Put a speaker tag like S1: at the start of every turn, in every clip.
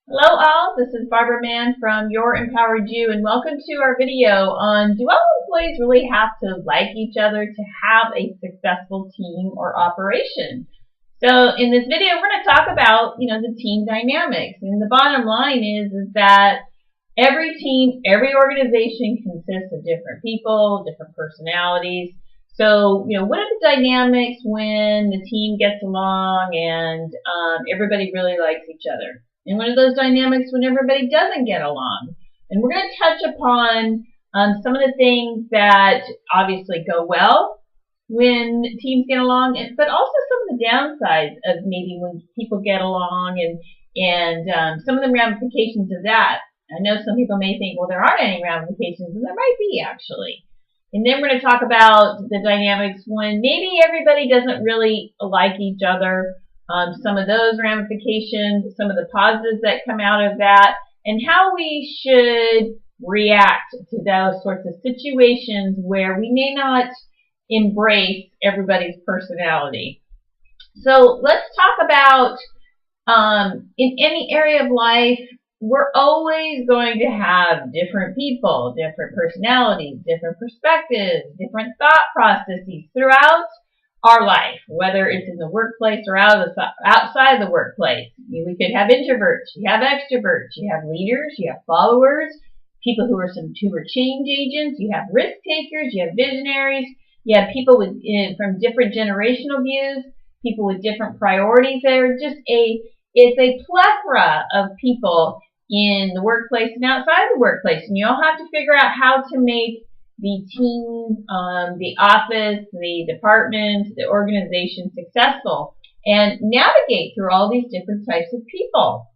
S1: Hello all, this is Barbara Mann from Your Empowered You, and welcome to our video on do all employees really have to like each other to have a successful team or operation? So in this video we're going to talk about, the team dynamics, and the bottom line is that every team, every organization consists of different people, different personalities. So, what are the dynamics when the team gets along and everybody really likes each other? And what are those dynamics when everybody doesn't get along? And we're going to touch upon some of the things that obviously go well when teams get along, but also some of the downsides of maybe when people get along and some of the ramifications of that. I know some people may think, well, there aren't any ramifications, and there might be actually. And then we're going to talk about the dynamics when maybe everybody doesn't really like each other, some of those ramifications, some of the positives that come out of that, and how we should react to those sorts of situations where we may not embrace everybody's personality. So let's talk about in any area of life, we're always going to have different people, different personalities, different perspectives, different thought processes throughout our life, whether it's in the workplace or outside the workplace. We could have introverts, you have extroverts, you have leaders, you have followers, people who are change agents, you have risk takers, you have visionaries, you have people from different generational views, people with different priorities. It's a plethora of people in the workplace and outside the workplace, and you all have to figure out how to make the team, the office, the department, the organization successful and navigate through all these different types of people.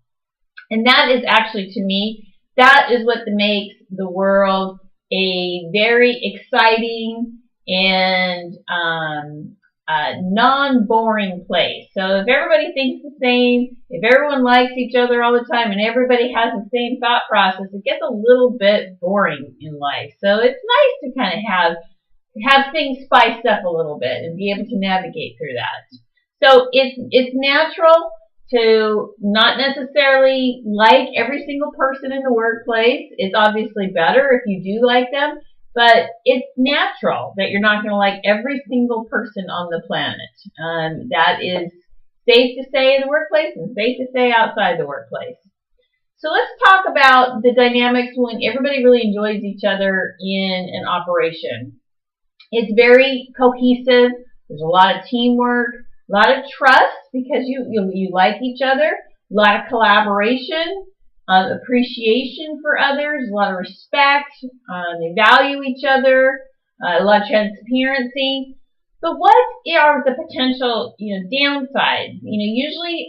S1: And that is actually, to me, that is what makes the world a very exciting and non-boring place. So if everybody thinks the same, if everyone likes each other all the time, and everybody has the same thought process, it gets a little bit boring in life. So it's nice to kind of have things spiced up a little bit and be able to navigate through that. So it's natural to not necessarily like every single person in the workplace. It's obviously better if you do like them. But it's natural that you're not going to like every single person on the planet. That is safe to say in the workplace and safe to say outside the workplace. So let's talk about the dynamics when everybody really enjoys each other in an operation. It's very cohesive. There's a lot of teamwork, a lot of trust because you like each other, a lot of collaboration, appreciation for others, a lot of respect, they value each other, a lot of transparency. But what are the potential, downsides? Usually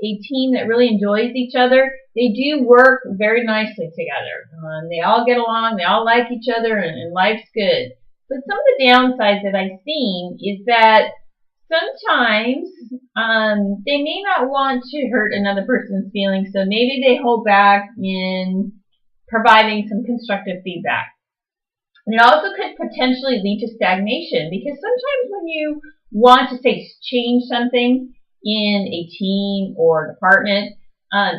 S1: a team that really enjoys each other, they do work very nicely together. They all get along, they all like each other, and life's good. But some of the downsides that I've seen is that sometimes they may not want to hurt another person's feelings, so maybe they hold back in providing some constructive feedback. And it also could potentially lead to stagnation because sometimes when you want to, say, change something in a team or department,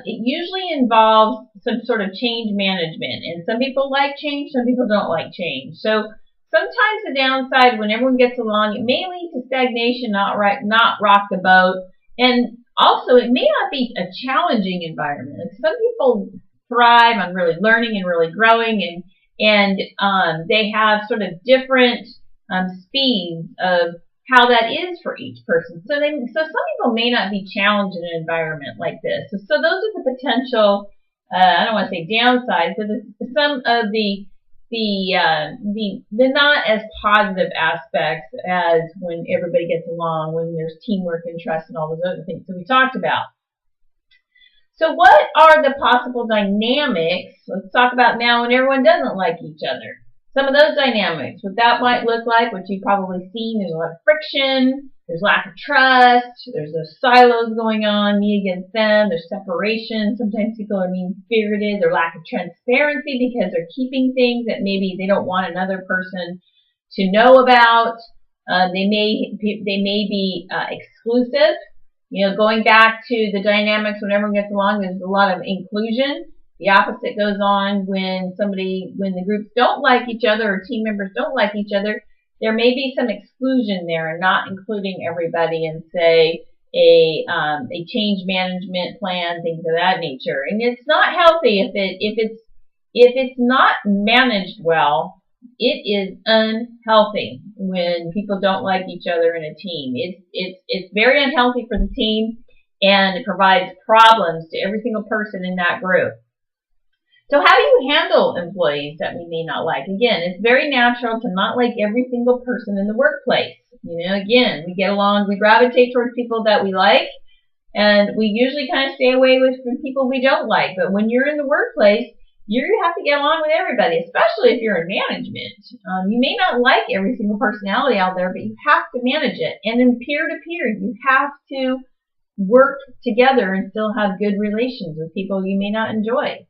S1: it usually involves some sort of change management. And some people like change, some people don't like change. So sometimes the downside, when everyone gets along, it may lead to stagnation, not rock the boat. And also, it may not be a challenging environment. Like some people thrive on really learning and really growing, and they have sort of different speeds of how that is for each person. So some people may not be challenged in an environment like this. So those are the potential, I don't want to say downsides, but some of the not as positive aspects as when everybody gets along, when there's teamwork and trust and all those other things that we talked about. So what are the possible dynamics? Let's talk about now when everyone doesn't like each other. Some of those dynamics, what that might look like, what you've probably seen, there's a lot of friction, there's lack of trust, there's those silos going on, me against them, there's separation, sometimes people are mean-spirited, there's lack of transparency because they're keeping things that maybe they don't want another person to know about. They may be exclusive Going back to the dynamics when everyone gets along, there's a lot of inclusion. The opposite goes on when the groups don't like each other or team members don't like each other. There may be some exclusion there and not including everybody in, say, a change management plan, things of that nature. And it's not healthy if it's not managed well. It is unhealthy when people don't like each other in a team. It's very unhealthy for the team, and it provides problems to every single person in that group. So how do you handle employees that we may not like? Again, it's very natural to not like every single person in the workplace. Again, we get along, we gravitate towards people that we like, and we usually kind of stay away from people we don't like. But when you're in the workplace, you have to get along with everybody, especially if you're in management. You may not like every single personality out there, but you have to manage it. And in peer-to-peer, you have to work together and still have good relations with people you may not enjoy.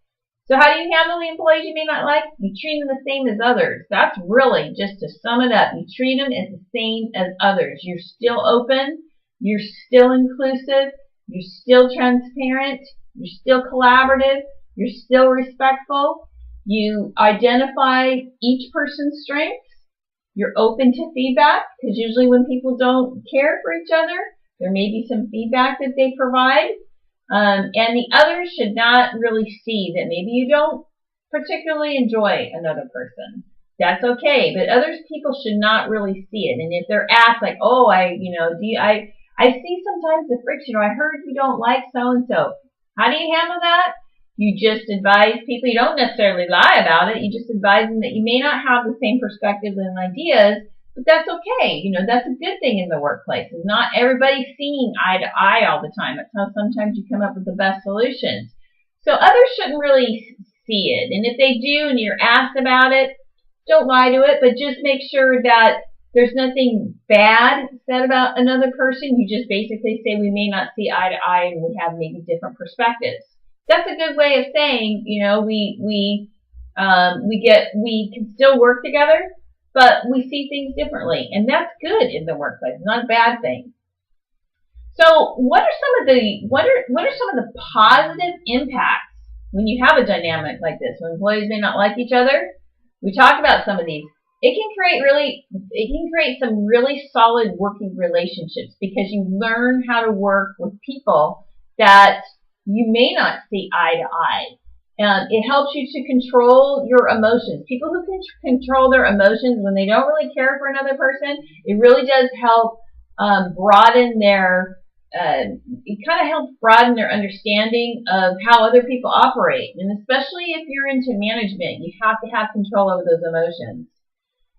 S1: So how do you handle the employees you may not like? You treat them the same as others. That's really, just to sum it up, you treat them as the same as others. You're still open. You're still inclusive. You're still transparent. You're still collaborative. You're still respectful. You identify each person's strengths. You're open to feedback, because usually when people don't care for each other, there may be some feedback that they provide. And the others should not really see that maybe you don't particularly enjoy another person. That's okay, but people should not really see it. And if they're asked, like, oh, I see sometimes the friction, or I heard you don't like so-and-so. How do you handle that? You just advise people. You don't necessarily lie about it. You just advise them that you may not have the same perspectives and ideas, but that's okay. That's a good thing in the workplace. It's not everybody seeing eye to eye all the time. That's how sometimes you come up with the best solutions. So others shouldn't really see it. And if they do and you're asked about it, don't lie to it, but just make sure that there's nothing bad said about another person. You just basically say we may not see eye to eye and we have maybe different perspectives. That's a good way of saying, we can still work together, but we see things differently, and that's good in the workplace. It's not a bad thing. So, what are some of the positive impacts when you have a dynamic like this, when employees may not like each other? We talked about some of these. It can create some really solid working relationships, because you learn how to work with people that you may not see eye to eye. It helps you to control your emotions. People who can control their emotions when they don't really care for another person, it really does help broaden their understanding of how other people operate. And especially if you're into management, you have to have control over those emotions.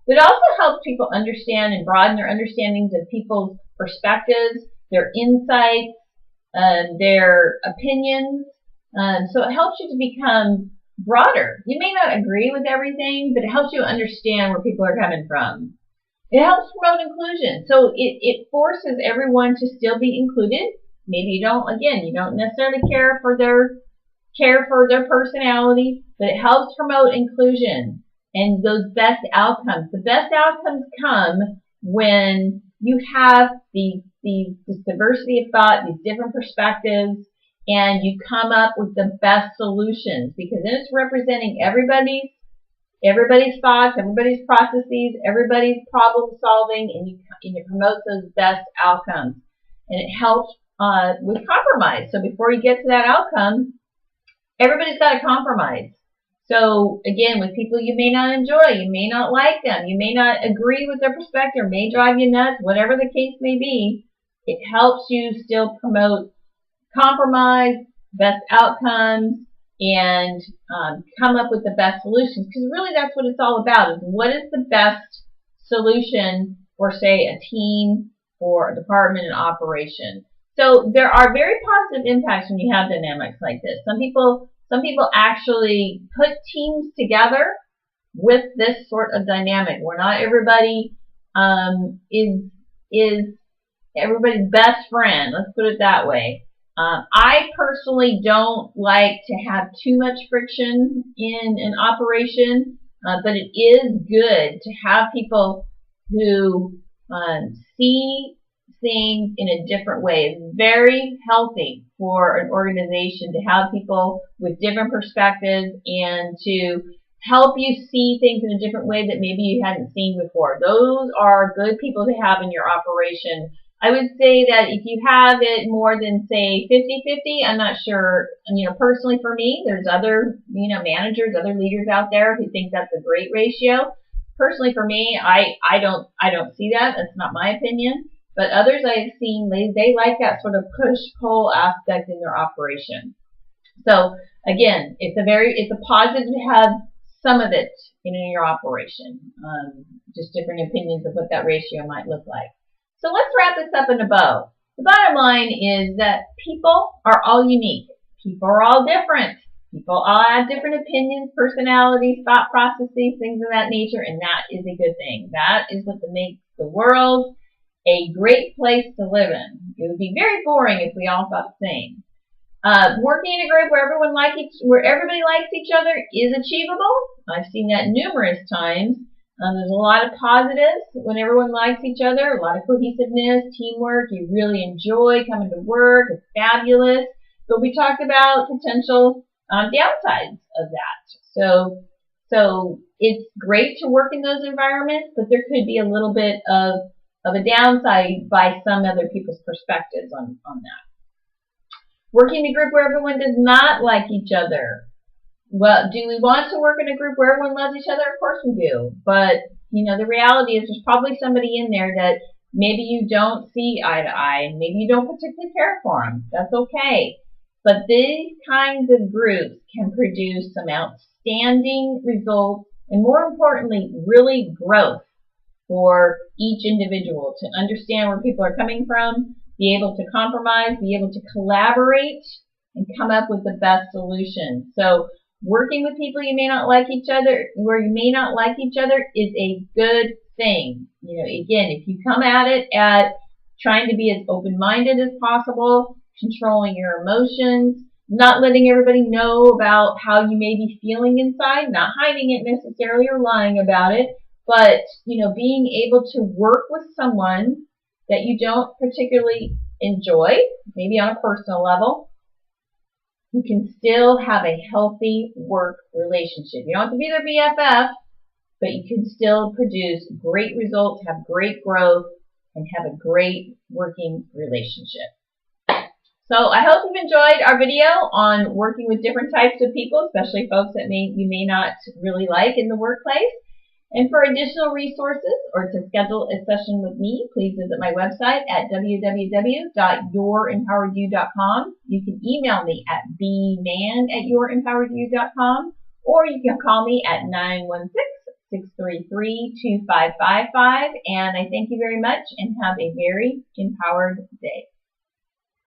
S1: It also helps people understand and broaden their understandings of people's perspectives, their insights, their opinions. So it helps you to become broader. You may not agree with everything, but it helps you understand where people are coming from. It helps promote inclusion. So it forces everyone to still be included. Maybe you don't necessarily care for their personality, but it helps promote inclusion and those best outcomes. The best outcomes come when you have this diversity of thought, these different perspectives, and you come up with the best solutions, because then it's representing everybody's thoughts, everybody's processes, everybody's problem solving, and it promotes those best outcomes. And it helps with compromise. So before you get to that outcome, everybody's got to compromise. So again, with people you may not enjoy, you may not like them, you may not agree with their perspective, may drive you nuts, whatever the case may be, it helps you still promote compromise, best outcomes, and come up with the best solutions. Because really that's what it's all about, is what is the best solution for, say, a team or a department in operation. So there are very positive impacts when you have dynamics like this. Some people actually put teams together with this sort of dynamic, where not everybody is everybody's best friend. Let's put it that way. I personally don't like to have too much friction in an operation, but it is good to have people who see things in a different way. It's very healthy for an organization to have people with different perspectives and to help you see things in a different way that maybe you hadn't seen before. Those are good people to have in your operation. I would say that if you have it more than, say, 50-50, I'm not sure, personally for me, there's other, managers, other leaders out there who think that's a great ratio. Personally for me, I don't see that. That's not my opinion. But others I have seen, they like that sort of push-pull aspect in their operation. So again, it's a positive to have some of it in your operation. Just different opinions of what that ratio might look like. So let's wrap this up in a bow. The bottom line is that people are all unique. People are all different. People all have different opinions, personalities, thought processes, things of that nature, and that is a good thing. That is what makes the world a great place to live in. It would be very boring if we all thought the same. Working in a group where everybody likes each other is achievable. I've seen that numerous times. There's a lot of positives when everyone likes each other, a lot of cohesiveness, teamwork. You really enjoy coming to work. It's fabulous. But we talked about potential downsides of that. So it's great to work in those environments, but there could be a little bit of a downside by some other people's perspectives on that. Working in a group where everyone does not like each other. Well, do we want to work in a group where everyone loves each other? Of course we do. But, the reality is there's probably somebody in there that maybe you don't see eye to eye, and maybe you don't particularly care for them. That's okay. But these kinds of groups can produce some outstanding results, and more importantly, really growth for each individual to understand where people are coming from, be able to compromise, be able to collaborate, and come up with the best solution. So working with people where you may not like each other is a good thing. Again, if you come at it at trying to be as open-minded as possible, controlling your emotions, not letting everybody know about how you may be feeling inside, not hiding it necessarily or lying about it, but, being able to work with someone that you don't particularly enjoy, maybe on a personal level, you can still have a healthy work relationship. You don't have to be their BFF, but you can still produce great results, have great growth, and have a great working relationship. So I hope you've enjoyed our video on working with different types of people, especially folks that you may not really like in the workplace. And for additional resources or to schedule a session with me, please visit my website at www.yourimpoweredyou.com. You can email me at bman@yourimpoweredyou.com, or you can call me at 916-633-2555. And I thank you very much and have a very empowered day.